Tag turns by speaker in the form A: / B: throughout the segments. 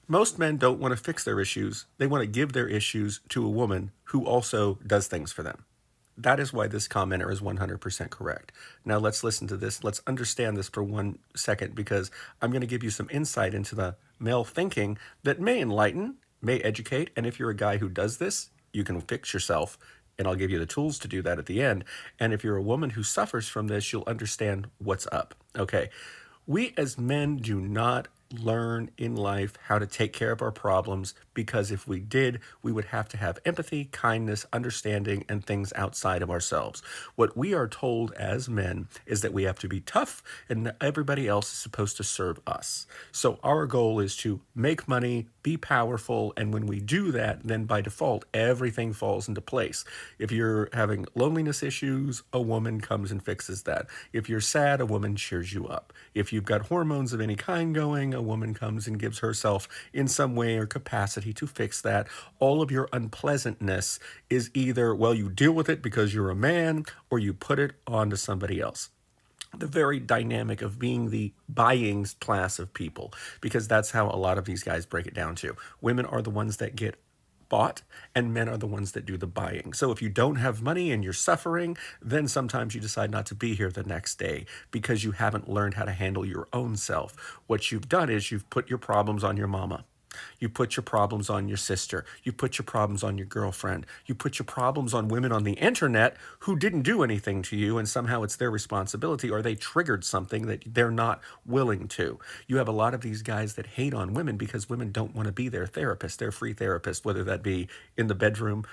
A: Most men don't want to fix their issues. They want to give their issues to a woman who also does things for them. That is why this commenter is 100% correct. Now let's listen to this. Let's understand this for 1 second, because I'm going to give you some insight into the male thinking that may enlighten, may educate. And if you're a guy who does this, you can fix yourself. And I'll give you the tools to do that at the end. And if you're a woman who suffers from this, you'll understand what's up. Okay. We as men do not learn in life how to take care of our problems, because if we did, we would have to have empathy, kindness, understanding, and things outside of ourselves. What we are told as men is that we have to be tough and everybody else is supposed to serve us. So our goal is to make money, be powerful, and when we do that, then by default, everything falls into place. If you're having loneliness issues, a woman comes and fixes that. If you're sad, a woman cheers you up. If you've got hormones of any kind going, a woman comes and gives herself in some way or capacity to fix that. All of your unpleasantness is either, well, you deal with it because you're a man, or you put it onto somebody else. The very dynamic of being the buying class of people, because that's how a lot of these guys break it down to. Women are the ones that get bought, and men are the ones that do the buying. So if you don't have money and you're suffering, then sometimes you decide not to be here the next day because you haven't learned how to handle your own self. What you've done is you've put your problems on your mama. You put your problems on your sister. You put your problems on your girlfriend. You put your problems on women on the internet who didn't do anything to you, and somehow it's their responsibility, or they triggered something that they're not willing to. You have a lot of these guys that hate on women because women don't want to be their therapist, their free therapist, whether that be in the bedroom,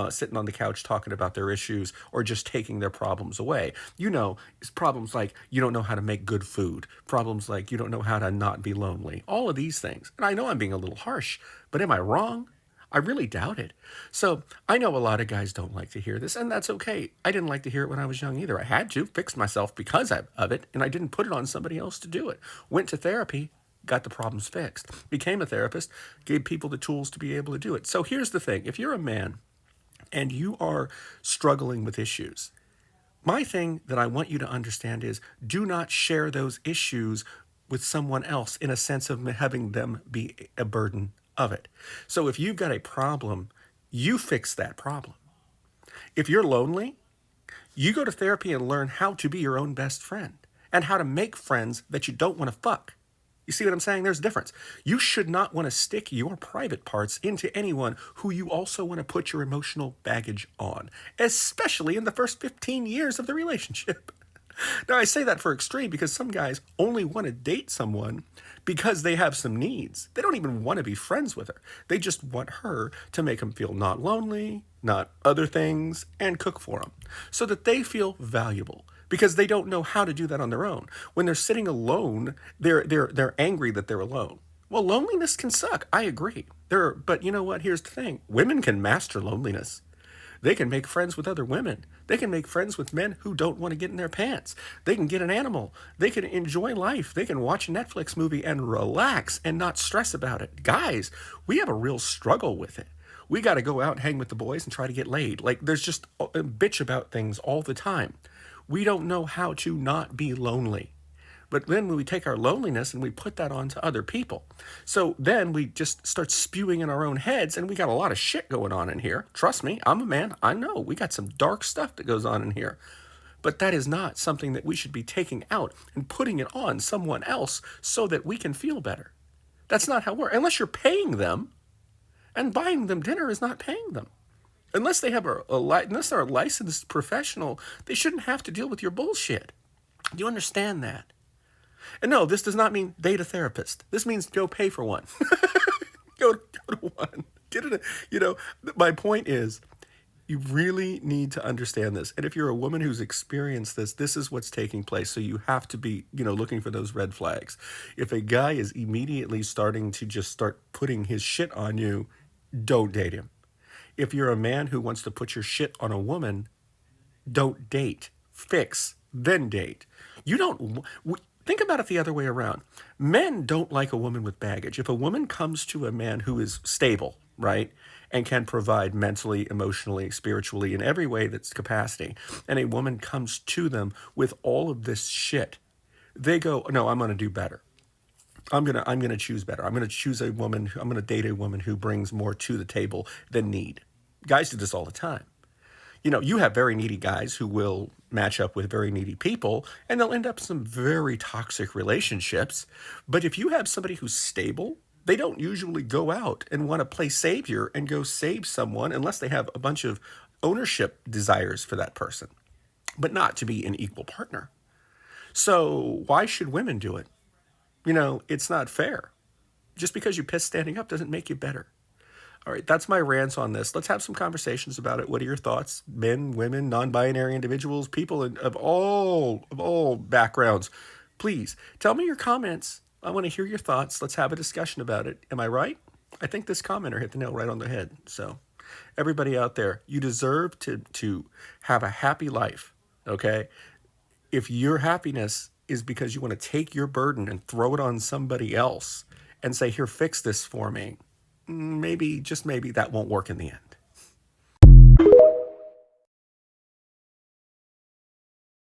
A: sitting on the couch talking about their issues, or just taking their problems away. You know, it's problems like you don't know how to make good food, problems like you don't know how to not be lonely, all of these things. And I know I'm being a little harsh, but am I wrong? I really doubt it. So I know a lot of guys don't like to hear this, and that's okay. I didn't like to hear it when I was young either. I had to fix myself because of it, and I didn't put it on somebody else to do it. Went to therapy, got the problems fixed, became a therapist, gave people the tools to be able to do it. So here's the thing. If you're a man and you are struggling with issues, my thing that I want you to understand is do not share those issues with someone else in a sense of having them be a burden of it. So if you've got a problem, you fix that problem. If you're lonely, you go to therapy and learn how to be your own best friend and how to make friends that you don't want to fuck. You see what I'm saying? There's a difference. You should not want to stick your private parts into anyone who you also want to put your emotional baggage on, especially in the first 15 years of the relationship. Now, I say that for extreme because some guys only want to date someone because they have some needs. They don't even want to be friends with her. They just want her to make them feel not lonely, not other things, and cook for them so that they feel valuable, because they don't know how to do that on their own. When they're sitting alone, they're angry that they're alone. Well, loneliness can suck. I agree. But you know what? Here's the thing. Women can master loneliness. They can make friends with other women. They can make friends with men who don't want to get in their pants. They can get an animal. They can enjoy life. They can watch a Netflix movie and relax and not stress about it. Guys, we have a real struggle with it. We got to go out and hang with the boys and try to get laid. Like, there's just a bitch about things all the time. We don't know how to not be lonely. But then when we take our loneliness and we put that onto other people. So then we just start spewing in our own heads, and we got a lot of shit going on in here. Trust me, I'm a man. I know we got some dark stuff that goes on in here. But that is not something that we should be taking out and putting it on someone else so that we can feel better. That's not how it works. Unless you're paying them, and buying them dinner is not paying them. Unless they have unless they're a licensed professional, they shouldn't have to deal with your bullshit. Do you understand that? And no, this does not mean date a therapist. This means go pay for one. go to one. Get it. My point is, you really need to understand this. And if you're a woman who's experienced this, this is what's taking place. So you have to be, looking for those red flags. If a guy is immediately starting to just start putting his shit on you, don't date him. If you're a man who wants to put your shit on a woman, don't date. Fix, then date. Think about it the other way around. Men don't like a woman with baggage. If a woman comes to a man who is stable, right, and can provide mentally, emotionally, spiritually, in every way that's capacity, and a woman comes to them with all of this shit, they go, no, I'm going to do better. I'm gonna choose better. I'm gonna choose a woman. I'm gonna date a woman who brings more to the table than need. Guys do this all the time. You have very needy guys who will match up with very needy people, and they'll end up in some very toxic relationships. But if you have somebody who's stable, they don't usually go out and want to play savior and go save someone unless they have a bunch of ownership desires for that person, but not to be an equal partner. So why should women do it? It's not fair. Just because you piss standing up doesn't make you better. All right, that's my rants on this. Let's have some conversations about it. What are your thoughts? Men, women, non-binary individuals, people of all backgrounds. Please tell me your comments. I want to hear your thoughts. Let's have a discussion about it. Am I right? I think this commenter hit the nail right on the head. So, everybody out there, you deserve to have a happy life. Okay? If your happiness is because you want to take your burden and throw it on somebody else and say, "Here, fix this for me," maybe, just maybe, that won't work in the end.